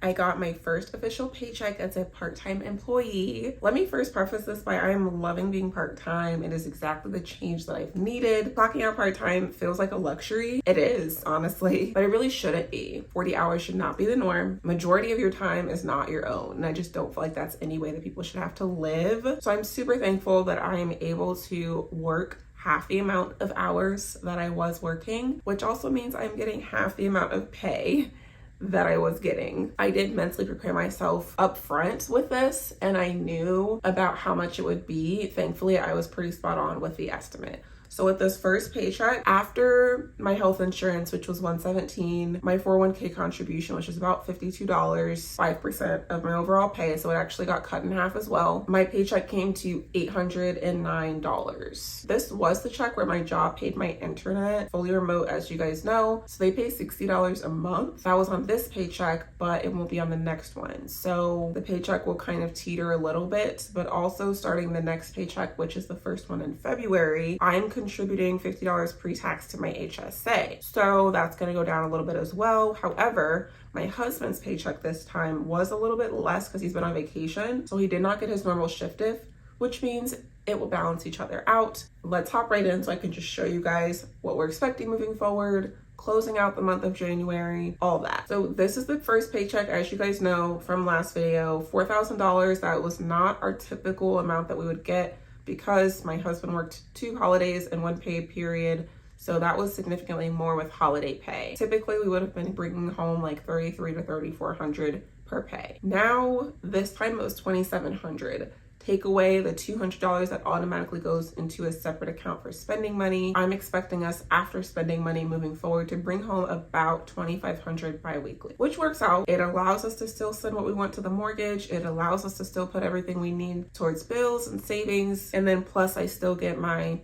I got my first official paycheck as a part-time employee. Let me first preface this by I am loving being part-time. It is exactly the change that I've needed. Clocking out part-time feels like a luxury. It is, honestly, but it really shouldn't be. 40 hours should not be the norm. Majority of your time is not your own, and I just don't feel like that's any way that people should have to live. So I'm super thankful that I am able to work half the amount of hours that I was working, which also means I'm getting half the amount of pay that I was getting. I did mentally prepare myself up front with this, and I knew about how much it would be. Thankfully, I was pretty spot on with the estimate. So with this first paycheck, after my health insurance, which was $117, my 401k contribution, which is about $52, 5% of my overall pay, so it actually got cut in half as well, my paycheck came to $809. This was the check where my job paid my internet, fully remote as you guys know, so they pay $60 a month. That was on this paycheck, but it won't be on the next one. So the paycheck will kind of teeter a little bit, but also starting the next paycheck, which is the first one in February, I'm contributing $50 pre-tax to my HSA. So that's going to go down a little bit as well. However, my husband's paycheck this time was a little bit less because he's been on vacation. So he did not get his normal shift diff, which means it will balance each other out. Let's hop right in so I can just show you guys what we're expecting moving forward, closing out the month of January, all that. So this is the first paycheck, as you guys know from last video, $4,000. That was not our typical amount that we would get because my husband worked 2 holidays in one pay period. So that was significantly more with holiday pay. Typically, we would have been bringing home like $3,300 to $3,400 per pay. Now, this time it was $2,700. Take away the $200 that automatically goes into a separate account for spending money. I'm expecting us, after spending money moving forward, to bring home about $2,500 bi-weekly, which works out. It allows us to still send what we want to the mortgage. It allows us to still put everything we need towards bills and savings. And then plus I still get my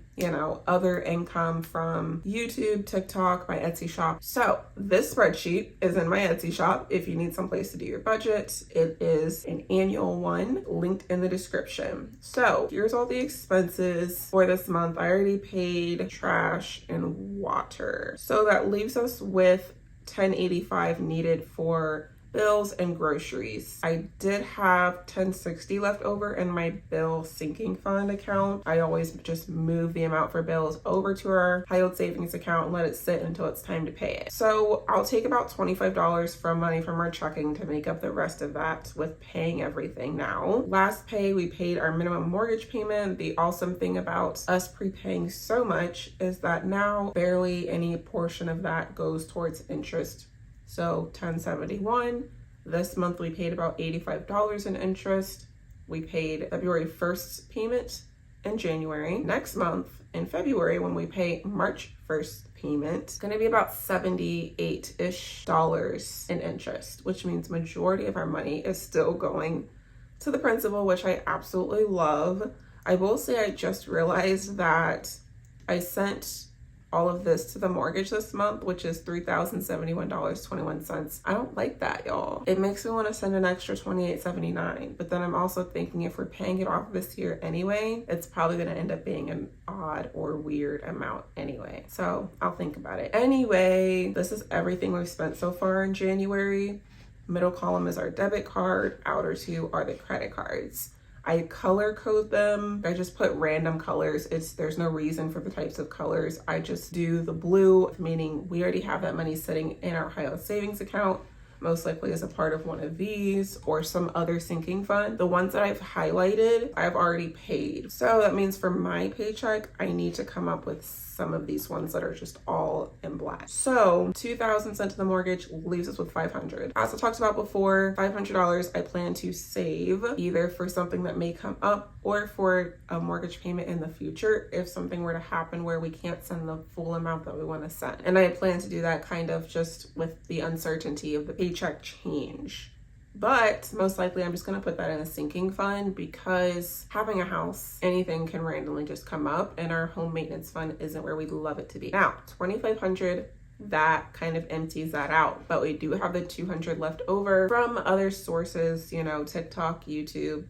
other income from YouTube, TikTok, my Etsy shop. So this spreadsheet is in my Etsy shop. If you need some place to do your budget, it is an annual one linked in the description. So here's all the expenses for this month. I already paid trash and water. So that leaves us with $1085 needed for bills and groceries. I did have $1060 left over in my bill sinking fund account. I always just move the amount for bills over to our high yield savings account and let it sit until it's time to pay it. So I'll take about $25 from money from our checking to make up the rest of that with paying everything now. Last pay, we paid our minimum mortgage payment. The awesome thing about us prepaying so much is that now barely any portion of that goes towards interest. So $1071. This month we paid about $85 in interest. We paid February 1st payment in January. Next month in February, when we pay March 1st payment, it's going to be about $78-ish in interest, which means majority of our money is still going to the principal, which I absolutely love. I will say I just realized that I sent all of this to the mortgage this month, which is $3,071.21. I don't like that, y'all. It makes me want to send an extra $28.79, but then I'm also thinking if we're paying it off this year anyway, it's probably going to end up being an odd or weird amount anyway. So I'll think about it. Anyway, this is everything we've spent so far in January. Middle column is our debit card. Outer two are the credit cards. I color code them. I just put random colors. There's no reason for the types of colors. I just do the blue, meaning we already have that money sitting in our high yield savings account, most likely as a part of one of these or some other sinking fund. The ones that I've highlighted, I've already paid. So that means for my paycheck, I need to come up with some of these ones that are just all in black. So $2,000 sent to the mortgage leaves us with $500. As I talked about before, $500 I plan to save either for something that may come up or for a mortgage payment in the future if something were to happen where we can't send the full amount that we want to send. And I plan to do that kind of just with the uncertainty of the paycheck change. But most likely I'm just going to put that in a sinking fund because having a house, anything can randomly just come up, and our home maintenance fund isn't where we'd love it to be. Now, $2,500, that kind of empties that out, but we do have the $200 left over from other sources, TikTok, YouTube.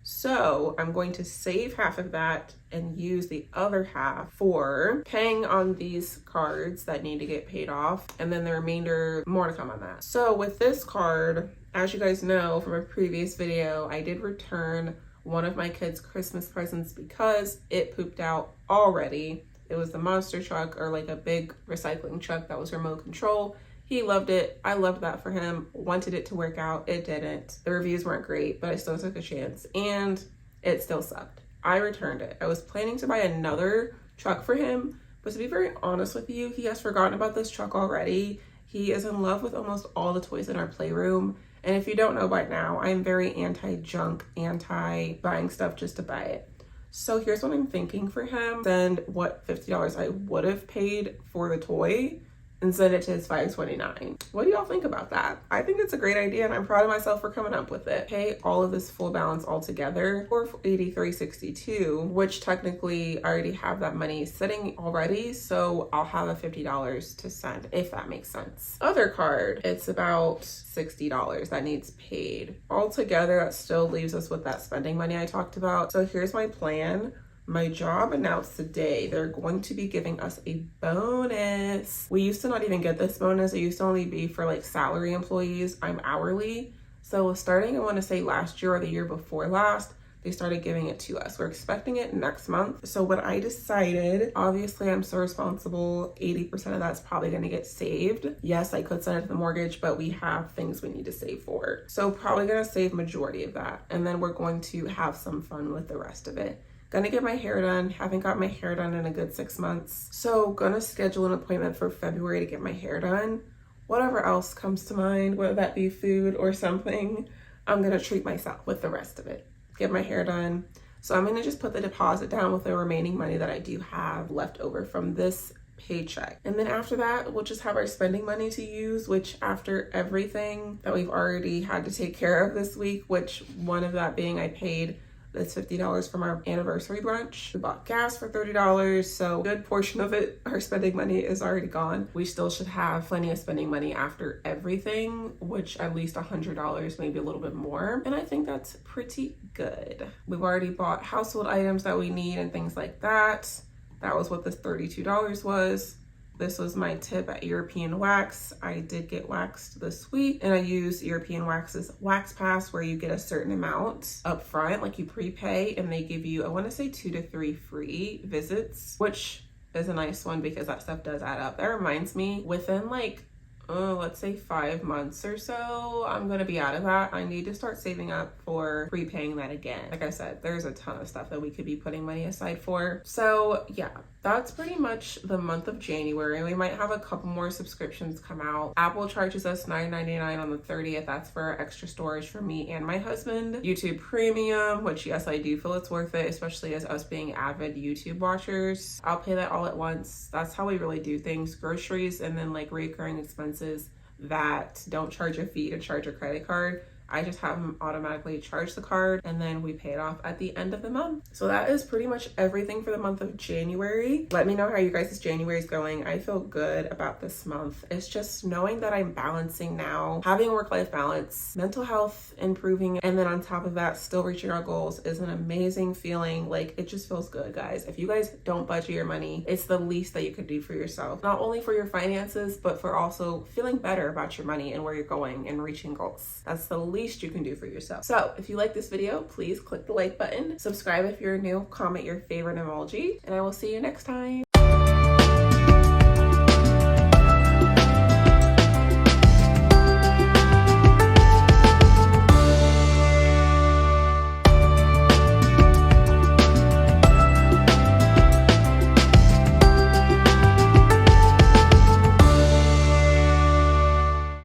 So I'm going to save half of that and use the other half for paying on these cards that need to get paid off, and then the remainder, more to come on that. So with this card, As you guys know from a previous video, I did return one of my kids' Christmas presents because it pooped out already. It was the monster truck, or like a big recycling truck that was remote control. He loved it. I loved that for him. Wanted it to work out. It didn't. The reviews weren't great, but I still took a chance, and it still sucked. I returned it. I was planning to buy another truck for him, but to be very honest with you, he has forgotten about this truck already. He is in love with almost all the toys in our playroom. And if you don't know by now, I'm very anti-junk, anti-buying stuff just to buy it. So here's what I'm thinking for him. Send what $50 I would have paid for the toy and send it to his $529. What do y'all think about that? I think it's a great idea, and I'm proud of myself for coming up with it. Pay all of this full balance all together for $83.62, which technically I already have that money sitting already, so I'll have a $50 to send, if that makes sense. Other card, it's about $60 that needs paid. Altogether, that still leaves us with that spending money I talked about. So here's my plan. My job announced today they're going to be giving us a bonus. We used to not even get this bonus. It used to only be for like salary employees. I'm hourly. So starting, I want to say last year or the year before last, they started giving it to us. We're expecting it next month. So what I decided, obviously I'm so responsible, 80% of that's probably going to get saved. Yes, I could send it to the mortgage, but we have things we need to save for. So probably going to save majority of that. And then we're going to have some fun with the rest of it. Gonna get my hair done. Haven't got my hair done in a good 6 months. So gonna schedule an appointment for February to get my hair done. Whatever else comes to mind, whether that be food or something, I'm gonna treat myself with the rest of it. Get my hair done. So I'm gonna just put the deposit down with the remaining money that I do have left over from this paycheck. And then after that, we'll just have our spending money to use, which after everything that we've already had to take care of this week, which one of that being I paid that's $50 from our anniversary brunch. We bought gas for $30, so a good portion of it, our spending money is already gone. We still should have plenty of spending money after everything, which at least $100, maybe a little bit more. And I think that's pretty good. We've already bought household items that we need and things like that. That was what this $32 was. This was my tip at European Wax. I did get waxed this week, and I used European Wax's Wax Pass, where you get a certain amount up front, like you prepay, and they give you, I want to say 2 to 3 free visits, which is a nice one because that stuff does add up. That reminds me, within like, let's say 5 months or so, I'm gonna be out of that. I need to start saving up for prepaying that again. Like I said, there's a ton of stuff that we could be putting money aside for. So yeah, that's pretty much the month of January. We might have a couple more subscriptions come out. Apple charges us $9.99 on the 30th. That's for extra storage for me and my husband. YouTube Premium, which yes, I do feel it's worth it, especially as us being avid YouTube watchers. I'll pay that all at once. That's how we really do things. Groceries, and then like recurring expenses that don't charge a fee to charge a credit card. I just have them automatically charge the card, and then we pay it off at the end of the month. So that is pretty much everything for the month of January. Let me know how you guys' January is going. I feel good about this month. It's just knowing that I'm balancing now, having work-life balance, mental health improving, and then on top of that, still reaching our goals is an amazing feeling. Like, it just feels good, guys. If you guys don't budget your money, it's the least that you could do for yourself. Not only for your finances, but for also feeling better about your money and where you're going and reaching goals. That's the least you can do for yourself. So if you like this video, please click the like button, subscribe if you're new, comment your favorite emoji, and I will see you next time.